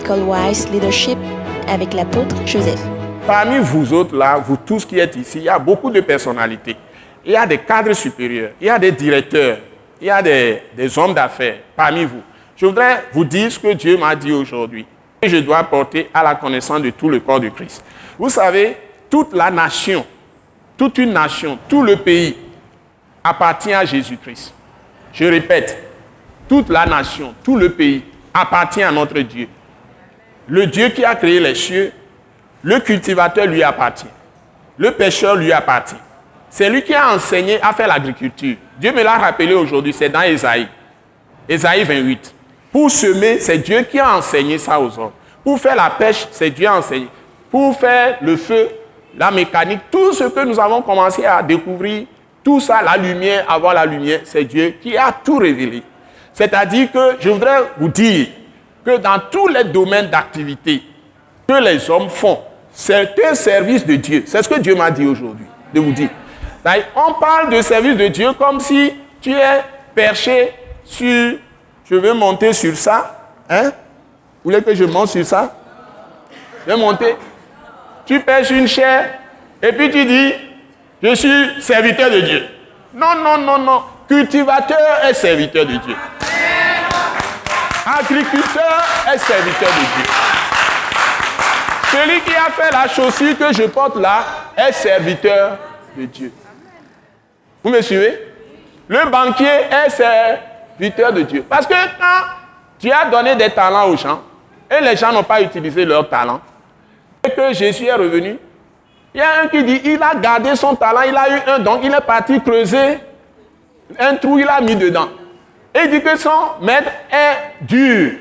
l'école Wise Leadership avec l'apôtre Joseph. Parmi vous autres là, vous tous qui êtes ici, il y a beaucoup de personnalités. Il y a des cadres supérieurs, il y a des directeurs, il y a des hommes d'affaires parmi vous. Je voudrais vous dire ce que Dieu m'a dit aujourd'hui. Et je dois porter à la connaissance de tout le corps de Christ. Vous savez, toute la nation, toute une nation, tout le pays appartient à Jésus-Christ. Je répète, toute la nation, tout le pays appartient à notre Dieu. Le Dieu qui a créé les cieux, le cultivateur lui appartient. Le pêcheur lui appartient. C'est lui qui a enseigné à faire l'agriculture. Dieu me l'a rappelé aujourd'hui, c'est dans Ésaïe. Ésaïe 28. Pour semer, c'est Dieu qui a enseigné ça aux hommes. Pour faire la pêche, c'est Dieu qui a enseigné. Pour faire le feu, la mécanique, tout ce que nous avons commencé à découvrir, tout ça, la lumière, avoir la lumière, c'est Dieu qui a tout révélé. C'est-à-dire que je voudrais vous dire que dans tous les domaines d'activité que les hommes font, c'est un service de Dieu. C'est ce que Dieu m'a dit aujourd'hui, de vous dire. On parle de service de Dieu comme si tu es perché sur... Je veux monter sur ça. Hein? Vous voulez que je monte sur ça? Je vais monter. Tu pêches une chair et puis tu dis, je suis serviteur de Dieu. Non, non, non, non. Cultivateur est serviteur de Dieu. Agriculteur est serviteur de Dieu. Celui qui a fait la chaussure que je porte là est serviteur de Dieu. Vous me suivez? Le banquier est serviteur de Dieu. Parce que quand tu as donné des talents aux gens et les gens n'ont pas utilisé leurs talents, et que Jésus est revenu, il y a un qui dit, il a gardé son talent, il a eu un don, il est parti creuser un trou, il a mis dedans. Et il dit que son maître est dur.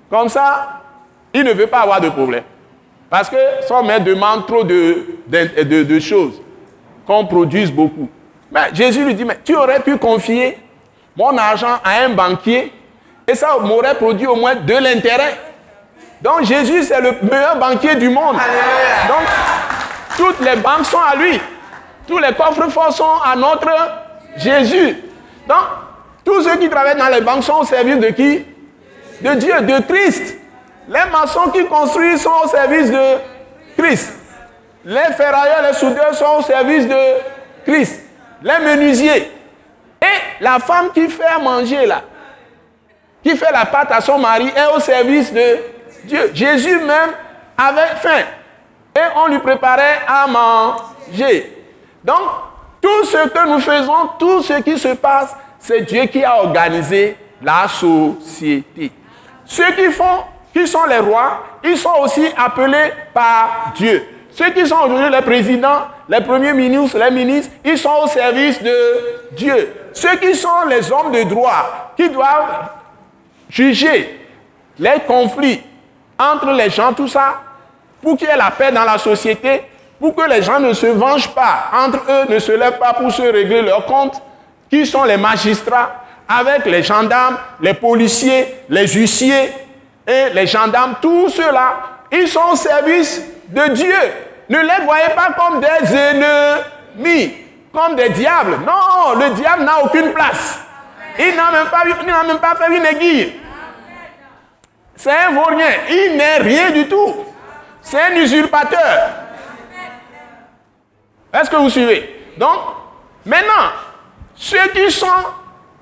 Comme ça, il ne veut pas avoir de problème. Parce que son maître demande trop de choses, qu'on produise beaucoup. Mais Jésus lui dit, mais tu aurais pu confier mon argent à un banquier et ça m'aurait produit au moins de l'intérêt. Donc Jésus, c'est le meilleur banquier du monde. Donc, toutes les banques sont à lui. Tous les coffres-forts sont à notre Jésus. Donc, tous ceux qui travaillent dans les banques sont au service de qui? De Dieu, de Christ. Les maçons qui construisent sont au service de Christ. Les ferrailleurs, les soudeurs sont au service de Christ. Les menuisiers. Et la femme qui fait à manger là, qui fait la pâte à son mari, est au service de Dieu. Jésus même avait faim. Et on lui préparait à manger. Donc, tout ce que nous faisons, tout ce qui se passe, c'est Dieu qui a organisé la société. Ceux qui sont les rois, ils sont aussi appelés par Dieu. Ceux qui sont aujourd'hui les présidents, les premiers ministres, les ministres, ils sont au service de Dieu. Ceux qui sont les hommes de droit, qui doivent juger les conflits entre les gens, tout ça, pour qu'il y ait la paix dans la société, pour que les gens ne se vengent pas, entre eux ne se lèvent pas pour se régler leurs comptes, qui sont les magistrats, avec les gendarmes, les policiers, les huissiers et les gendarmes, tous ceux-là, ils sont au service de Dieu. Ne les voyez pas comme des ennemis, comme des diables. Non, le diable n'a aucune place. Il n'a même pas fait une aiguille. C'est un vaurien. Il n'est rien du tout. C'est un usurpateur. Est-ce que vous suivez? Donc, maintenant, ceux qui sont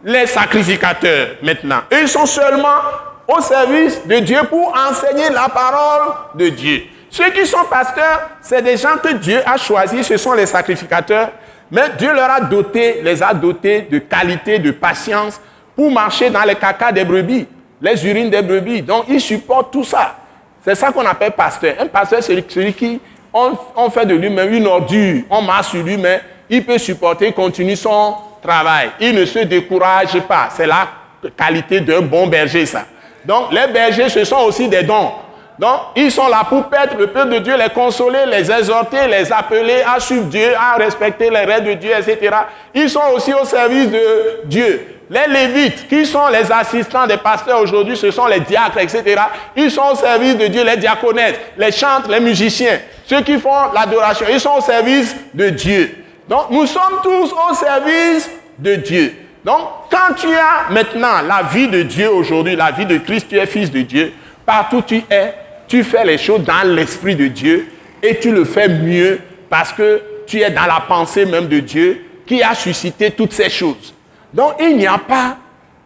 les sacrificateurs, maintenant, eux sont seulement au service de Dieu pour enseigner la parole de Dieu. Ceux qui sont pasteurs, c'est des gens que Dieu a choisis, ce sont les sacrificateurs, mais Dieu leur a doté, les a dotés de qualité, de patience pour marcher dans les cacas des brebis, les urines des brebis. Donc, ils supportent tout ça. C'est ça qu'on appelle pasteur. Un pasteur, c'est celui qui, on fait de lui-même une ordure, on marche sur lui, mais il peut supporter, il continue son travail. Il ne se décourage pas. C'est la qualité d'un bon berger, ça. Donc, les bergers, ce sont aussi des dons. Donc, ils sont là pour paître le peuple de Dieu, les consoler, les exhorter, les appeler à suivre Dieu, à respecter les règles de Dieu, etc. Ils sont aussi au service de Dieu. Les Lévites, qui sont les assistants des pasteurs aujourd'hui, ce sont les diacres, etc. Ils sont au service de Dieu, les diaconesses, les chantres, les musiciens, ceux qui font l'adoration, ils sont au service de Dieu. Donc, nous sommes tous au service de Dieu. Donc, quand tu as maintenant la vie de Dieu aujourd'hui, la vie de Christ, tu es fils de Dieu, partout où tu es, tu fais les choses dans l'Esprit de Dieu et tu le fais mieux parce que tu es dans la pensée même de Dieu qui a suscité toutes ces choses. Donc, il n'y a pas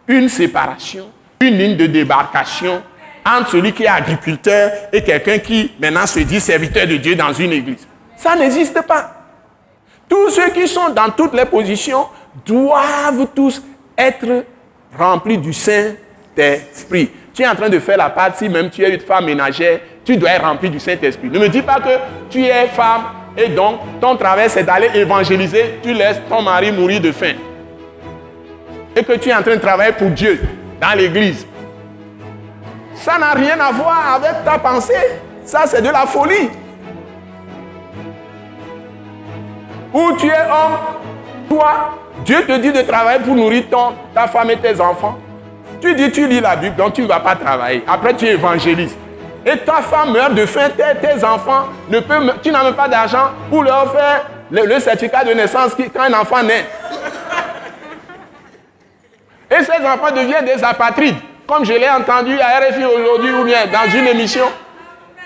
une séparation, une ligne de débarcation entre celui qui est agriculteur et quelqu'un qui maintenant se dit serviteur de Dieu dans une église. Ça n'existe pas. Tous ceux qui sont dans toutes les positions doivent tous être remplis du Saint-Esprit. Tu es en train de faire la part, si même tu es une femme ménagère, tu dois être rempli du Saint-Esprit. Ne me dis pas que tu es femme et donc ton travail c'est d'aller évangéliser, tu laisses ton mari mourir de faim. Et que tu es en train de travailler pour Dieu dans l'église. Ça n'a rien à voir avec ta pensée. Ça, c'est de la folie. Où tu es homme, toi, Dieu te dit de travailler pour nourrir ta femme et tes enfants. Tu dis, tu lis la Bible, donc tu ne vas pas travailler. Après, tu évangélises. Et ta femme meurt de faim, tes enfants, tu n'as même pas d'argent pour leur faire le certificat de naissance quand un enfant naît. Et ces enfants deviennent des apatrides, comme je l'ai entendu à RFI aujourd'hui ou bien dans une émission.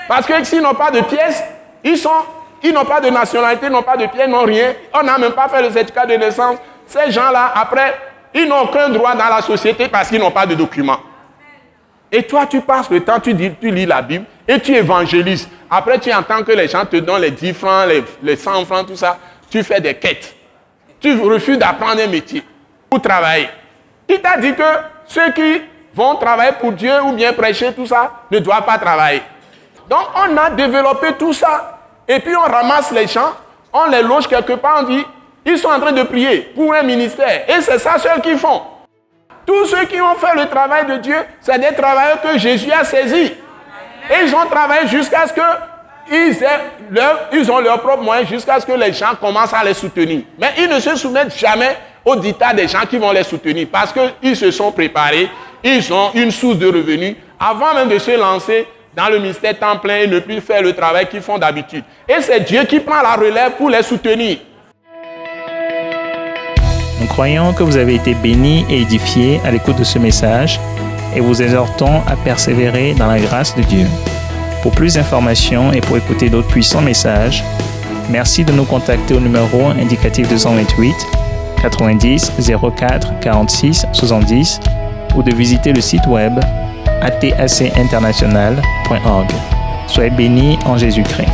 Parce que s'ils n'ont pas de pièces, ils n'ont pas de nationalité, ils n'ont pas de pièces, n'ont rien. On n'a même pas fait le certificat de naissance. Ces gens-là, après, ils n'ont aucun droit dans la société parce qu'ils n'ont pas de documents. Et toi, tu passes le temps, tu lis la Bible et tu évangélises. Après, tu entends que les gens te donnent les 10 francs, les 100 francs, tout ça. Tu fais des quêtes. Tu refuses d'apprendre un métier pour travailler. Il t'a dit que ceux qui vont travailler pour Dieu ou bien prêcher, tout ça, ne doivent pas travailler. Donc, on a développé tout ça. Et puis, on ramasse les gens, on les loge quelque part, on dit, ils sont en train de prier pour un ministère. Et c'est ça seuls qu'ils font. Tous ceux qui ont fait le travail de Dieu, c'est des travailleurs que Jésus a saisis. Et ils ont travaillé jusqu'à ce qu'ils ont leurs propres moyens, jusqu'à ce que les gens commencent à les soutenir. Mais ils ne se soumettent jamais au dictat des gens qui vont les soutenir parce qu'ils se sont préparés, ils ont une source de revenus avant même de se lancer dans le ministère temps plein et ne plus faire le travail qu'ils font d'habitude. Et c'est Dieu qui prend la relève pour les soutenir. Nous croyons que vous avez été bénis et édifiés à l'écoute de ce message et vous exhortons à persévérer dans la grâce de Dieu. Pour plus d'informations et pour écouter d'autres puissants messages, merci de nous contacter au numéro indicatif 228 90 04 46 70 ou de visiter le site web atacinternational.org. Soyez bénis en Jésus-Christ.